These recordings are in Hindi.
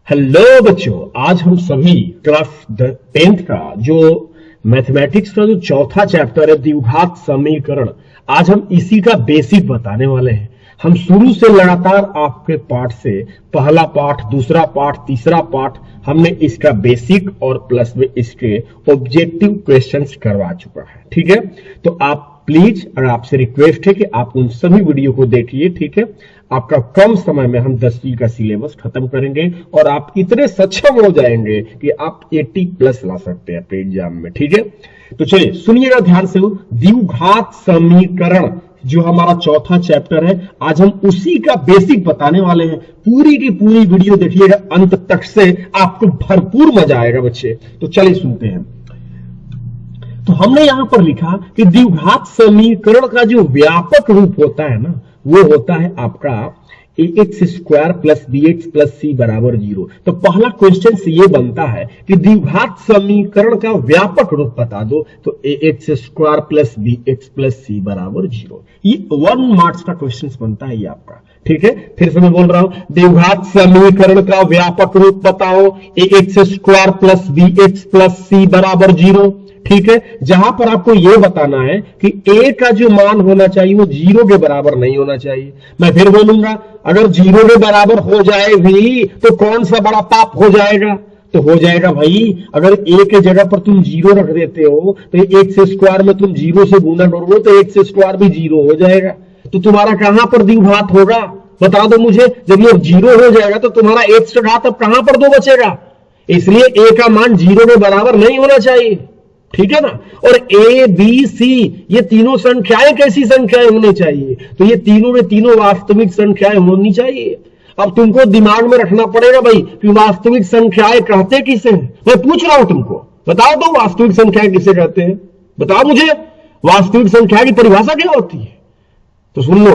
हेलो बच्चों, आज हम सभी क्लास 10th का जो मैथमेटिक्स का जो चौथा चैप्टर है द्विघात समीकरण, आज हम इसी का बेसिक बताने वाले हैं। हम शुरू से लगातार आपके पाठ से पहला पाठ, दूसरा पाठ, तीसरा पाठ हमने इसका बेसिक और प्लस में इसके ऑब्जेक्टिव क्वेश्चंस करवा चुका है। ठीक है, तो आप प्लीज और आपसे रिक्वेस्ट है कि आप उन सभी वीडियो को देखिए। ठीक है, आपका कम समय में हम 10वीं का सिलेबस खत्म करेंगे और आप इतने सक्षम हो जाएंगे कि आप 80 प्लस ला सकते हैं अपने एग्जाम में। ठीक है, तो चलिए सुनिएगा ध्यान से। द्विघात समीकरण जो हमारा चौथा चैप्टर है, आज हम उसी का बेसिक बताने वाले हैं। पूरी की पूरी वीडियो देखिएगा अंत तक से, आपको भरपूर मजा आएगा बच्चे। तो चलिए सुनते हैं। तो हमने यहां पर लिखा कि द्विघात समीकरण का जो व्यापक रूप होता है ना, वो होता है आपका ax square plus bx plus c बराबर 0। तो पहला क्वेश्चन से ये बनता है कि द्विघात समीकरण का व्यापक रूप बता दो, तो ax square plus bx plus c बराबर 0। ये 1 मार्क्स का क्वेश्चन बनता है ये आपका। ठीक है, फिर से मैं बोल रहा हूं, द्विघात समीकरण का व्यापक रूप बताओ, ax square plus bx plus c बराबर 0। ठीक है, जहां पर आपको यह बताना है कि a का जो मान होना चाहिए वो 0 के बराबर नहीं होना चाहिए। मैं फिर बोलूंगा, अगर 0 के बराबर हो जाए भी तो कौन सा बड़ा पाप हो जाएगा? तो हो जाएगा भाई, अगर a के जगह पर तुम 0 रख देते हो तो एक्स स्क्वायर में तुम 0 से गुना करोगे तो एक्स स्क्वायर भी 0 हो जाएगा। तो तुम्हारा कहां पर द्विघात होगा बता दो मुझे। जब ये 0 हो जाएगा तो तुम्हारा एक्स का घात अब कहां पर 2 बचेगा? इसलिए a का मान 0 के बराबर नहीं होना चाहिए। ठीक है ना। और ए बी सी ये तीनों संख्याएं कैसी संख्याएं होनी चाहिए? तो ये तीनों में तीनों वास्तविक संख्याएं होनी चाहिए। अब तुमको दिमाग में रखना पड़ेगा भाई कि वास्तविक संख्याएं कहते किसे हैं। मैं पूछ रहा हूं तुमको, बताओ तो वास्तविक संख्याएं किसे कहते हैं? बताओ मुझे, वास्तविक संख्या की परिभाषा क्या होती है? तो सुन लो,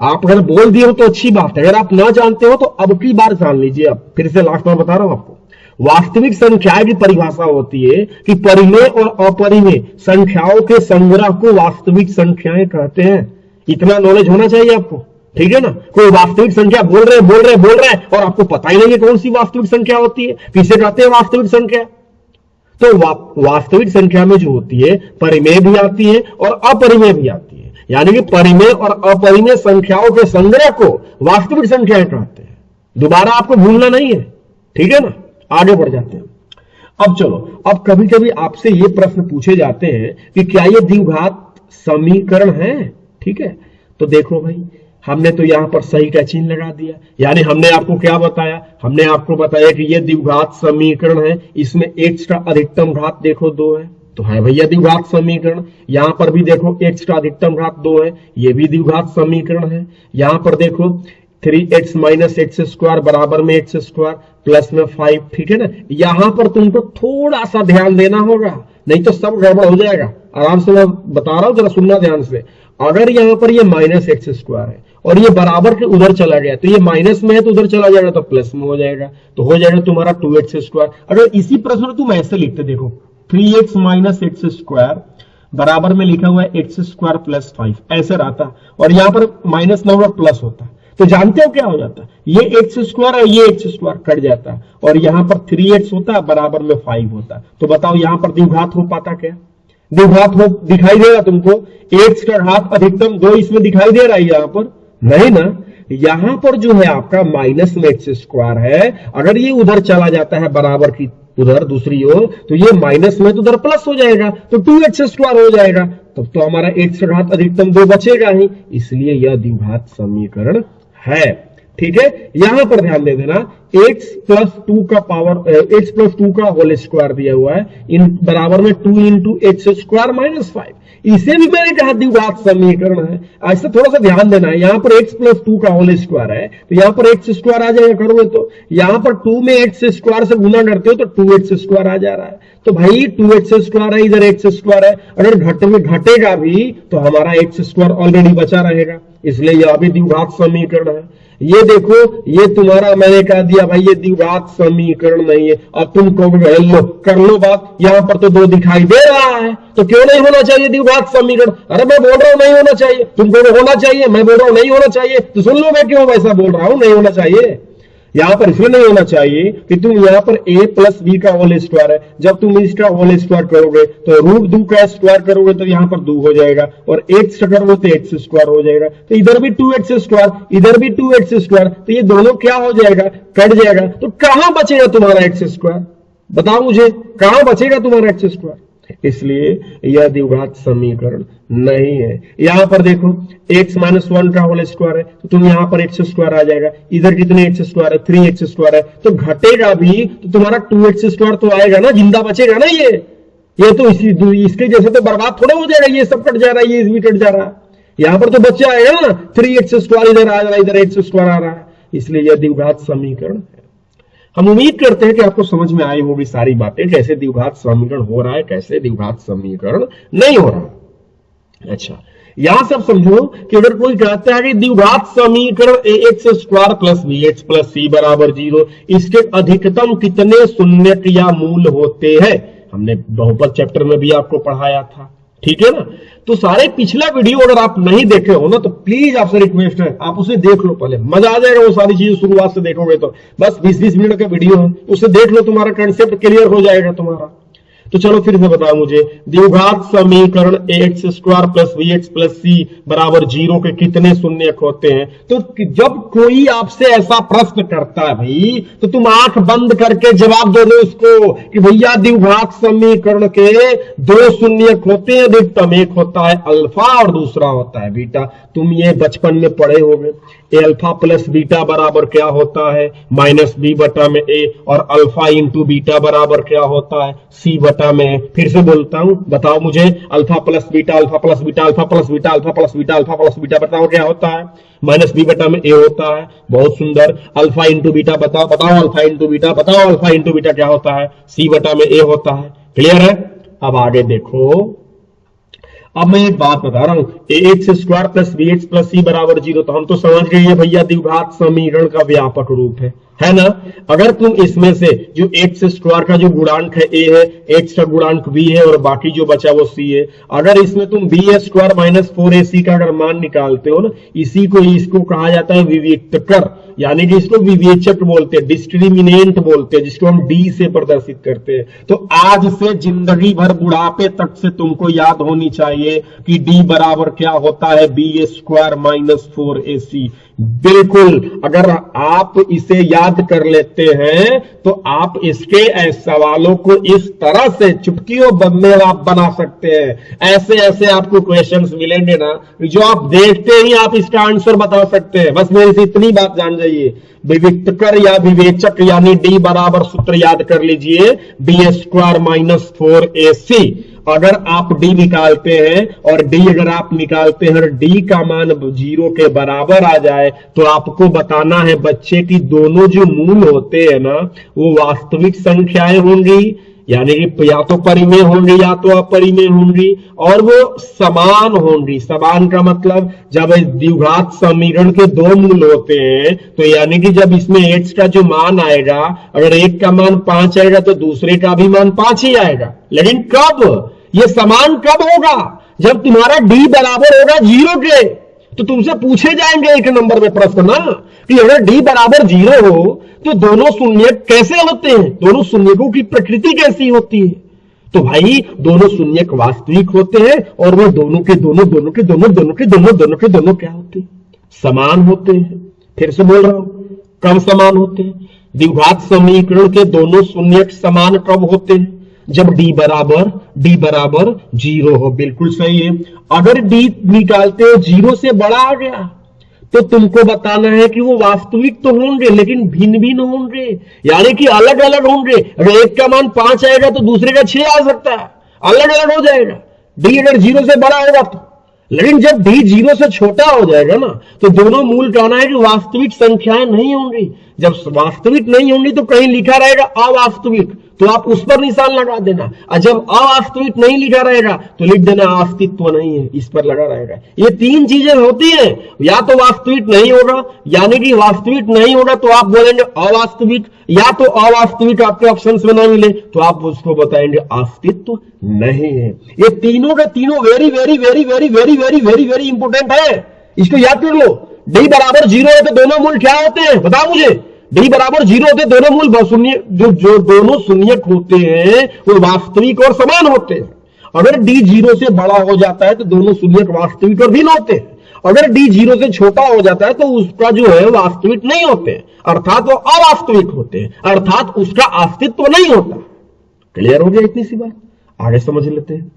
आप अगर बोल दिए हो तो अच्छी बात है, अगर आप ना जानते हो तो अब की बार जान लीजिए। अब फिर से लास्ट बार बता रहा हूं आपको, वास्तविक संख्या की परिभाषा होती है कि परिमेय और अपरिमेय संख्याओं के संग्रह को वास्तविक संख्याएं कहते हैं। इतना नॉलेज होना चाहिए आपको। ठीक है ना। कोई वास्तविक संख्या बोल रहे और आपको पता ही नहीं है कौन सी वास्तविक संख्या होती है, किसे कहते हैं वास्तविक संख्या? तो वास्तविक संख्या में जो होती है परिमेय भी आती है और अपरिमेय भी आती है, यानी कि परिमेय और अपरिमेय संख्याओं के संग्रह को वास्तविक संख्याएं कहते हैं। दोबारा आपको भूलना नहीं है। ठीक है ना, आगे बढ़ जाते हैं। अब चलो, अब कभी कभी आपसे ये प्रश्न पूछे जाते हैं कि क्या ये द्विघात समीकरण है? ठीक है, तो देखो भाई, हमने तो यहां पर सही का चिन्ह लगा दिया, यानी हमने आपको क्या बताया? हमने आपको बताया कि ये द्विघात समीकरण है, इसमें x का अधिकतम घात देखो 2 है, तो है भैया द्विघात समीकरण। यहां पर भी देखो x का अधिकतम घात 2 है, ये भी द्विघात समीकरण है। यहां पर देखो 3x माइनस एक्स स्क्वायर बराबर में एक्स स्क्वायर प्लस में 5। ठीक है ना। यहां पर तुमको थोड़ा सा ध्यान देना होगा, नहीं तो सब गड़बड़ हो जाएगा। आराम से मैं बता रहा हूं, जरा सुनना ध्यान से। अगर यहां पर ये माइनस एक्स स्क्वायर है और ये बराबर के उधर चला गया, तो ये माइनस में है तो उधर चला जाएगा तो प्लस में हो जाएगा, तो हो जाएगा तुम्हारा 2x स्क्वायर। अगर इसी प्रश्न तुम ऐसे लिखते, देखो 3x माइनस एक्स स्क्वायर बराबर में लिखा हुआ है एक्स स्क्वायर प्लस 5, ऐसे रहता, और यहां पर माइनस ना होगा प्लस होता, तो जानते हो क्या हो जाता? ये एक्स स्क्वायर और ये एक्स स्क्वायर कट जाता और यहां पर 3x होता बराबर में 5 होता। तो बताओ यहां पर द्विघात हो पाता क्या? द्विघात हो दिखाई देगा तुमको? एक्स का घात अधिकतम 2 इसमें दिखाई दे रहा है, यहां पर नहीं ना। यहां पर जो है आपका माइनस में एक्स स्क्वायर है, अगर ये उधर चला जाता है बराबर की उधर दूसरी ओर, तो ये माइनस में तो उधर प्लस हो जाएगा, तो 2x स्क्वायर हो जाएगा, तब तो हमारा एक्स का घात अधिकतम 2 बचेगा ही। इसलिए यह द्विघात समीकरण है। ठीक है, यहां पर ध्यान दे देना, x प्लस 2 का पावर, x प्लस 2 का होल स्क्वायर दिया हुआ है, इन बराबर में 2 इंटू एक्स स्क्वायर माइनस 5। इसे भी मैंने कहा द्विघात समीकरण है। ऐसे थोड़ा सा ध्यान देना है, यहां पर x प्लस 2 का होल स्क्वायर है तो यहां पर एक्स स्क्वायर आ जाएगा, करोगे तो यहां पर 2 में एक्स स्क्वायर से गुना करते हो तो 2x स्क्वायर आ जा रहा है, तो भाई 2x स्क्वायर है, इधर एक्स स्क्वायर है, अगर घटेगा भी तो हमारा एक्स स्क्वायर ऑलरेडी बचा रहेगा, इसलिए यह भी द्विघात समीकरण है। ये देखो, ये तुम्हारा मैंने कह दिया भाई ये द्विघात समीकरण नहीं है। अब तुम कहोगे लो कर लो बात, यहां पर तो 2 दिखाई दे रहा है, तो क्यों नहीं होना चाहिए द्विघात समीकरण? अरे मैं बोल रहा हूं नहीं होना चाहिए, तुम कहोगे होना चाहिए, मैं बोल रहा हूं नहीं होना चाहिए, तो सुन लो मैं क्यों वैसा बोल रहा हूं नहीं होना चाहिए। यहां पर इसलिए नहीं होना चाहिए कि तुम यहां पर a प्लस बी का होल स्क्वायर है, जब तुम इसका होल स्क्वायर करोगे तो रूट 2 का स्क्वायर करोगे तो यहां पर 2 हो जाएगा, और x करोगे तो x स्क्वायर हो जाएगा, तो इधर भी 2x स्क्वायर, इधर भी 2x स्क्वायर, तो ये दोनों क्या हो जाएगा, कट जाएगा। तो कहां बचेगा तुम्हारा x स्क्वायर, बताओ मुझे, कहां बचेगा तुम्हारा x स्क्वायर? इसलिए यह द्विघात समीकरण नहीं है। यहां पर देखो x माइनस 1 का होल स्क्वायर है, तो तुम यहां पर x स्क्वायर आ जाएगा, इधर कितने x स्क्वायर है, 3x स्क्वायर है, तो घटेगा भी तो तुम्हारा 2x स्क्वायर तो आएगा ना, जिंदा बचेगा ना। ये तो इसके जैसे तो बर्बाद थोड़ा हो जाएगा, ये सब कट जा रहा है, ये भी कट जा रहा है, यहां पर तो बच जाएगा ना, 3x स्क्वायर इधर आ रहा है, इधर x स्क्वायर आ रहा है, इसलिए यह द्विघात समीकरण है। हम उम्मीद करते हैं कि आपको समझ में आई होगी सारी बातें, कैसे द्विघात समीकरण हो रहा है, कैसे द्विघात समीकरण नहीं हो रहा। अच्छा, यहां सब समझो कि अगर कोई कहता है कि द्विघात समीकरण ax square plus bx plus c बराबर 0, इसके अधिकतम कितने शून्य या मूल होते हैं, हमने बहुपद चैप्टर में भी आपको पढ़ाया था, ठीक है ना। तो सारे पिछला वीडियो अगर आप नहीं देखे हो ना, तो प्लीज आपसे रिक्वेस्ट है आप उसे देख लो, पहले मजा आ जाएगा, वो सारी चीजें शुरुआत से देखोगे तो, बस 20-20 मिनट का वीडियो है, उसे देख लो, तुम्हारा कंसेप्ट क्लियर हो जाएगा तुम्हारा। तो चलो फिर से बताओ मुझे, द्विघात समीकरण ax square plus bx plus c बराबर 0 के कितने शून्यक होते हैं? तो जब कोई आपसे ऐसा प्रश्न करता है भाई, तो तुम आंख बंद करके जवाब दे दो उसको कि भैया द्विघात समीकरण के 2 शून्यक होते हैं, अधिकतम एक होता है अल्फा और दूसरा होता है बीटा। तुम ये बचपन में पढ़े होंगे, ए अल्फा प्लस बीटा बराबर क्या होता है, माइनस बी बटा में ए, और अल्फा इंटू बीटा बराबर क्या होता है, सी बटा में। फिर से बोलता हूं, बताओ मुझे, alpha plus beta, alpha plus beta, alpha plus beta, alpha plus beta, alpha plus beta, बताओ क्या होता है, माइनस बी बटा में ए होता है। बहुत सुंदर। अल्फा इंटू बीटा बताओ, बताओ अल्फा इंटू बीटा, बताओ अल्फा इंटू बीटा क्या होता है, सी बटा में ए होता है। क्लियर है? अब आगे देखो, अब मैं एक बात बता रहा हूं, ax square plus bx plus c बराबर 0, तो हम तो समझ गए ये भैया द्विघात समीकरण का व्यापक रूप है ना। अगर तुम इसमें से जो x स्क्वायर का जो गुणांक है a है, x का गुणांक b है, और बाकी जो बचा वो c है, अगर इसमें तुम b स्क्वायर माइनस 4ac का अगर मान निकालते हो ना, इसको कहा जाता है विविक्तकर, यानी कि इसको विवेचक बोलते हैं, डिस्क्रिमिनेंट बोलते हैं, जिसको हम डी से प्रदर्शित करते हैं। तो आज से जिंदगी भर बुढ़ापे तक से तुमको याद होनी चाहिए कि डी बराबर क्या होता है, बी स्क्वायर माइनस 4ac। बिल्कुल, अगर आप इसे याद कर लेते हैं तो आप इसके सवालों को इस तरह से चुटकियों में आप बना सकते हैं। ऐसे ऐसे आपको क्वेश्चंस मिलेंगे ना, जो आप देखते ही आप इसका आंसर बता सकते हैं। बस मेरी से इतनी बात जान जाइए, विविक्तकर या विवेचक यानी डी बराबर सूत्र याद कर लीजिए, बी स्क्वायर माइनस 4ac। अगर आप डी निकालते हैं और डी अगर आप निकालते हैं और डी का मान 0 के बराबर आ जाए, तो आपको बताना है बच्चे की दोनों जो मूल होते हैं ना, वो वास्तविक संख्याएं होंगी, यानी कि या तो परिमेय होंगी या तो अपरिमेय होंगी, और वो समान होंगी। समान का मतलब जब द्विघात समीकरण के 2 मूल होते हैं, तो यानी कि जब इसमें x का जो मान आएगा, अगर एक का मान 5 आएगा तो दूसरे का भी मान 5 ही आएगा। लेकिन कब ये समान कब होगा? जब तुम्हारा d बराबर होगा 0 के। तो तुमसे पूछे जाएंगे एक नंबर में प्रश्न ना, कि अगर d बराबर 0 हो तो दोनों शून्यक कैसे होते हैं, दोनों शून्यकों की प्रकृति कैसी होती है? तो भाई दोनों शून्यक वास्तविक होते हैं, और वो दोनों के दोनों क्या होते हैं? समान होते हैं। फिर से बोल रहा हूं, कब समान होते हैं? द्विघात समीकरण के दोनों शून्यक समान कब होते हैं? जब d बराबर 0 हो। बिल्कुल सही है। अगर d निकालते हो 0 से बड़ा आ गया, तो तुमको बताना है कि वो वास्तविक तो होंगे लेकिन भिन्न भिन्न होंगे, यानी कि अलग अलग होंगे। अगर एक का मान 5 आएगा तो दूसरे का 6 आ सकता है, अलग अलग हो जाएगा। d अगर 0 से बड़ा होगा तो, लेकिन जब d 0 से छोटा हो जाएगा ना, तो दोनों मूल कहना है कि वास्तविक संख्याएं नहीं होंगी। जब वास्तविक नहीं होंगी तो कहीं लिखा रहेगा अवास्तविक, तो आप उस पर निशान लगा देना, और जब अवास्तविक नहीं लिखा रहेगा तो लिख देना अस्तित्व नहीं है, इस पर लगा रहेगा। ये 3 चीजें होती हैं, या तो वास्तविक नहीं होगा, यानी कि वास्तविक नहीं होगा तो आप बोलेंगे अवास्तविक, या तो अवास्तविक आपके ऑप्शन में ना मिले तो आप उसको बताएंगे अस्तित्व नहीं है। ये तीनों के तीनों very very very very very very very very important है, इसको याद कर लो। d बराबर 0 है तो दोनों मूल क्या होते हैं, बताओ मुझे। डी बराबर 0 होते दोनों मूल शून्य, जो दोनों शून्यक होते हैं वो वास्तविक और समान होते हैं। अगर डी 0 से बड़ा हो जाता है तो दोनों शून्यक वास्तविक और भिन्न होते हैं। अगर डी 0 से छोटा हो जाता है तो उसका जो है वास्तविक नहीं होते हैं, अर्थात वो अवास्तविक होते हैं, अर्थात उसका अस्तित्व नहीं होता। क्लियर हो गया इतनी सी बात? आगे समझ लेते हैं।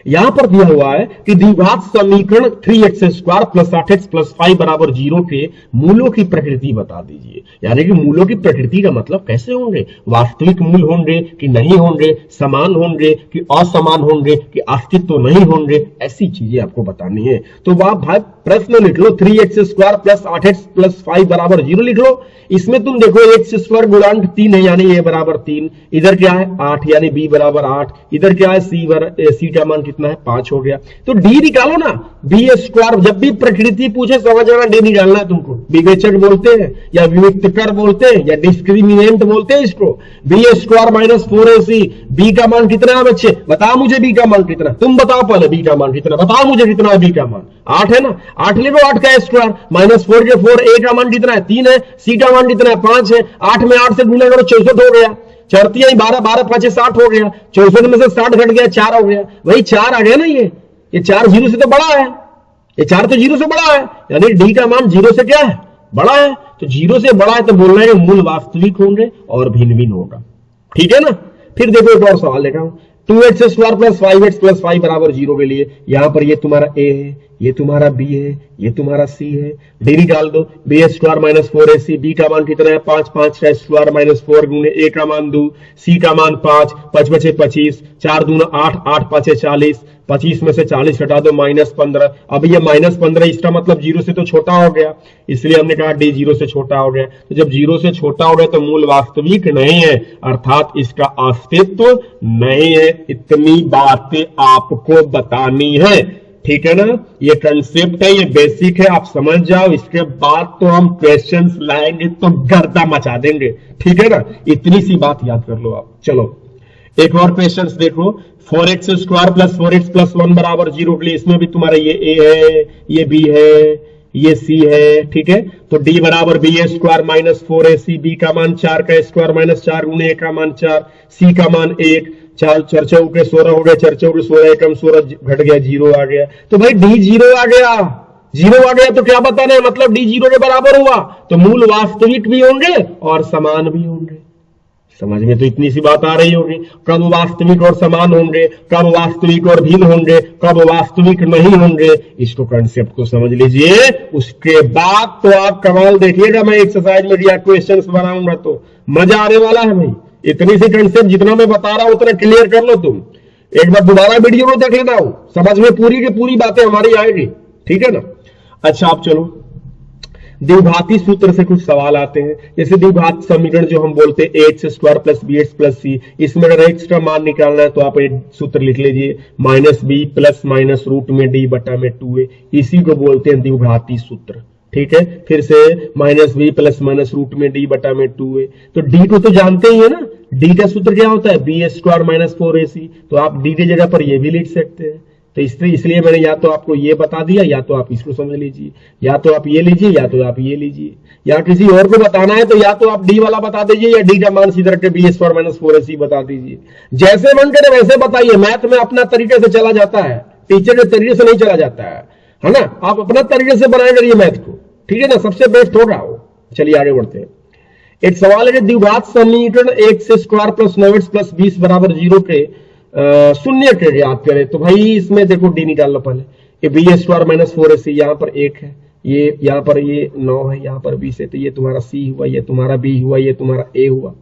यहां पर दिया हुआ है कि द्विघात समीकरण 3x² प्लस 8x प्लस 5 बराबर 0 के मूलों की प्रकृति बता दीजिए। यानी कि मूलों की प्रकृति का मतलब कैसे होंगे, वास्तविक मूल होंगे कि नहीं होंगे, समान होंगे कि असमान होंगे कि अस्तित्व नहीं होंगे, ऐसी चीजें आपको बतानी है। तो आप भाई प्रश्न लिख लो 3x² प्लस 8x प्लस 5 बराबर 0 लिख लो। इसमें तुम देखो x² गुणांक 3 है यानी a बराबर 3, इधर क्या है 8 यानी b बराबर 8, इधर क्या है c का मान कितना है 5 हो गया। तो d निकालो ना, b²। जब भी प्रकृति पूछे समझ आना d निकालना है तुमको। विवेचक बोलते हैं या विविक्तकर बोलते हैं या डिस्क्रिमिनेंट बोलते हैं इसको। b² माइनस 4ac, b का मान कितना है बच्चे, बताओ मुझे b का मान कितना, तुम बताओ पहले b का मान कितना, बताओ मुझे कितना है b का मान, 8 है ना, 8 लिखो 8 का स्क्वायर माइनस 4 के 4, a का मान कितना है 3 है, c का मान कितना है 5 है, 8 में 8 से गुणा करो 64 हो गया, चरती 12 12 5 60 हो गया, 64 में से 60 घट गया 4 हो गया, वही 4 आ गया ना। ये 4 0 से तो बड़ा है, ये 4 तो 0 से बड़ा है, यानी डी का मान 0 से क्या है, बड़ा है। तो 0 से बड़ा है तो बोलना है मूल वास्तविक होंगे और भिन्न भिन्न होगा। ठीक है ना। फिर देखो एक और सवाल देखा हूं, 2x² प्लस 5x प्लस 5 बराबर 0 के लिए यहां पर ये तुम्हारा a है, ये तुम्हारा b है, ये तुम्हारा c है, d निकाल दो। b² माइनस 4ac, b का मान कितना है 5, 5 का स्क्वायर माइनस 4 गुणे a का मान 2, c का मान 5, 5 बचे 25, 4 दूना 8, 8 5 40, 25 में से 40 हटा दो -15। अब ये -15 इसका मतलब 0 से तो छोटा हो गया, इसलिए हमने कहा d 0 से छोटा हो गया। तो जब 0 से छोटा हो गया तो मूल वास्तविक नहीं है, अर्थात इसका अस्तित्व नहीं है। इतनी बातें आपको बतानी है। ठीक है ना। ये कंसेप्ट है, ये बेसिक है, आप समझ जाओ। इसके बाद तो हम क्वेश्चंस लाएंगे तो गर्दा मचा देंगे। ठीक है ना। इतनी सी बात याद कर लो आप। चलो एक और क्वेश्चंस देखो, 4x² प्लस 4x प्लस 1 बराबर 0 के लिए इसमें भी तुम्हारा ये a है, ये b है, ये c है। ठीक है। तो d बराबर b² माइनस 4ac, b का मान 4 का स्क्वायर माइनस 4 गुणे a का मान 4, c का मान 1, 4 4 चौके 16 हो गया, 4 चौके 16, एकम 16 घट गया, 0 आ गया। तो भाई d 0 आ गया, 0 आ गया तो क्या बताना है, मतलब d 0 के बराबर हुआ तो मूल वास्तविक भी होंगे और समान भी होंगे। समझ में तो इतनी सी बात आ रही होगी। कब वास्तविक और समान होंगे, कब वास्तविक और भिन्न होंगे, कब वास्तविक नहीं होंगे, इसको कंसेप्ट को समझ लीजिए। उसके बाद तो आप कमाल देखिएगा, मैं एक्सरसाइज में या क्वेश्चंस बनाऊंगा तो मजा आने वाला है भाई। इतनी सी कंसेप्ट जितना मैं बता रहा हूं उतना क्लियर कर लो तुम। एक बार दोबारा वीडियो को देख लेना हो, समझ में पूरी की पूरी बातें हमारी आएगी। ठीक है ना। अच्छा आप चलो द्विघाती सूत्र से कुछ सवाल आते हैं। जैसे द्विघात समीकरण जो हम बोलते हैं ax² plus bx plus c, इसमें अगर x का मान निकालना है तो आप एक सूत्र लिख लीजिए -b प्लस माइनस रूट में d बटा में 2a, इसी को बोलते हैं द्विघाती सूत्र। ठीक है। फिर से -b प्लस माइनस रूट में d बटा में 2a, तो d को तो जानते ही है ना, d का सूत्र क्या होता है b² माइनस 4ac, तो आप d की जगह पर ये भी लिख सकते हैं। तो इसलिए मैंने या तो आपको ये बता दिया या तो आप इसको समझ लीजिए, या तो आप ये लीजिए या तो आप ये लीजिए, या किसी और को बताना है तो या तो आप डी वाला बता दीजिए या डी का मान सीधा रख के b² माइनस 4ac बता दीजिए। जैसे मन करे वैसे बताइए। मैथ में अपना तरीके से चला जाता है, टीचर के तरीके से नहीं चला जाता है ना। आप अपना तरीके से बनाए करिए मैथ को। ठीक है ना, सबसे बेस्ट होगा वो। चलिए आगे बढ़ते हैं। एक सवाल है, द्विघात समीकरण x² प्लस 9x प्लस 20 बराबर 0 के शून्य के याद करें। तो भाई इसमें देखो डी निकाल लो पहले। ये b² माइनस 4ac, यहाँ पर 1 है, ये यहाँ पर ये 9 है, यहाँ पर 20 है, तो ये तुम्हारा c हुआ, ये तुम्हारा b हुआ, ये तुम्हारा a हुआ।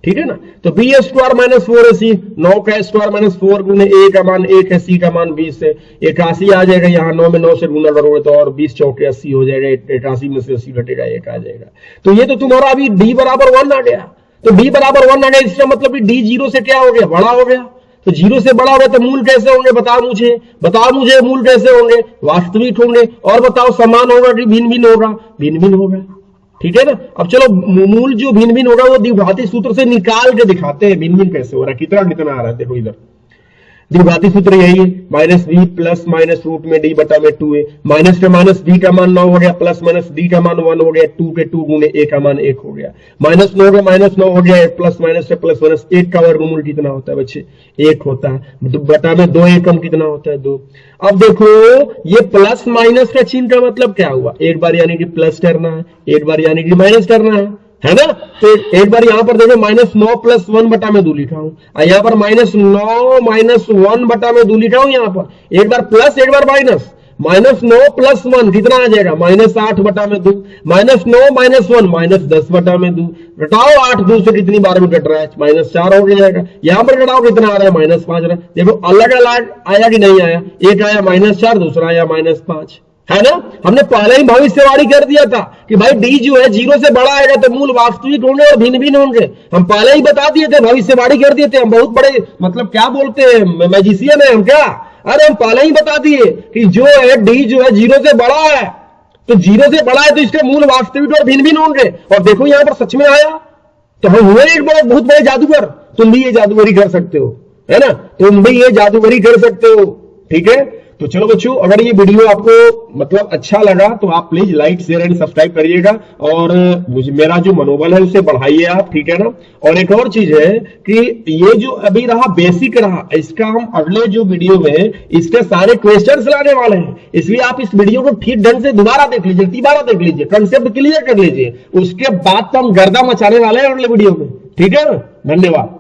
ठीक है ना। तो b² माइनस 4ac, 9 का स्क्वायर माइनस 4 गुणे a का मान 1 है, c का मान 20 है, 81 आ जाएगा। यहाँ 9 में 9 से गुना करोगे तो और 20 चौके 80 हो जाएगा, 81 में से 80 घटेगा 1 आ जाएगा। तो ये तो तुम्हारा अभी d बराबर 1 आ गया। तो d बराबर 1 आ गया, इसका मतलब d 0 से क्या हो गया, बड़ा हो गया। तो 0 से बड़ा होगा तो मूल कैसे होंगे, बताओ मुझे मूल कैसे होंगे, वास्तविक होंगे। और बताओ समान होगा कि भिन्न भिन्न होगा, भिन्न भिन्न होगा। ठीक है ना। अब चलो मूल जो भिन्न भिन्न होगा वो द्विघाती सूत्र से निकाल के दिखाते हैं भिन्न भिन्न कैसे हो रहा है, कितना कितना आ रहा है। देखो इधर द्विघाती सूत्र यही है, minus B plus minus root में डी बटा में 2a, माइनस के माइनस बी का मान 9 हो गया, प्लस माइनस डी का मान 1 हो गया, 2 के 2 गुने a का मान 1 हो गया, माइनस 9 के माइनस 9 हो गया, प्लस माइनस से प्लस माइनस 1 का वर्गमूल कितना होता है बच्चे, 1 होता है, बटा में 2 एकम कितना होता है, 2। अब देखो ये प्लस माइनस का चिन्ह का मतलब क्या हुआ, एक बार यानी कि प्लस करना है, एक बार यानी कि माइनस करना है ना। तो एक बार यहां पर देखो माइनस 9 प्लस 1 बटा में 2 लिखा हूं, और यहां पर माइनस 9 माइनस 1 बटा में 2 लिखा हूं, यहां पर एक बार प्लस एक बार माइनस, माइनस 9 प्लस 1 कितना आ जाएगा, माइनस 8 बटा में 2, माइनस 9 माइनस 1 माइनस 10 बटा में 2, घटाओ 8 2 से कितनी बार में घट रहा है, माइनस 4 हो जाएगा, यहां पर घटाओ कितना आ रहा है, माइनस 5 रहा है। देखो अलग अलग आया कि नहीं आया, एक आया माइनस 4, दूसरा आया माइनस 5, है ना। हमने पहले ही भविष्यवाणी कर दिया था कि भाई डी जो है 0 से बड़ा आएगा तो मूल वास्तविक होंगे और भिन्न भिन्न होंगे, हम पहले ही बता दिए थे, भविष्यवाणी कर दिए थे, हम बहुत बड़े मतलब क्या बोलते हैं मैजिशियन है हम क्या, अरे हम पहले ही बता दिए कि जो है डी जो है 0 से बड़ा है, तो 0 से बड़ा है तो इसके मूल वास्तविक और भिन्न भिन्न होंगे, और देखो यहां पर सच में आया, तो हम हुए एक बड़े बहुत बड़े जादूगर, तुम भी ये जादूगरी कर सकते हो, है ना, तुम भी ये जादूगरी कर सकते हो, ठीक है। तो चलो बच्चों, अगर ये वीडियो आपको मतलब अच्छा लगा तो आप please like share and subscribe करिएगा, और मेरा जो मनोबल है उसे बढ़ाइए आप, ठीक है ना। और एक और चीज है कि ये जो अभी रहा बेसिक रहा, इसका हम अगले जो वीडियो में इसके सारे क्वेश्चंस लाने वाले हैं, इसलिए आप इस वीडियो को ठीक ढंग से दोबारा देख लीजिए, तीबारा देख लीजिए, कंसेप्ट क्लियर कर लीजिए, उसके बाद तो हम गर्दा मचाने वाले हैं अगले वीडियो में, ठीक है। धन्यवाद।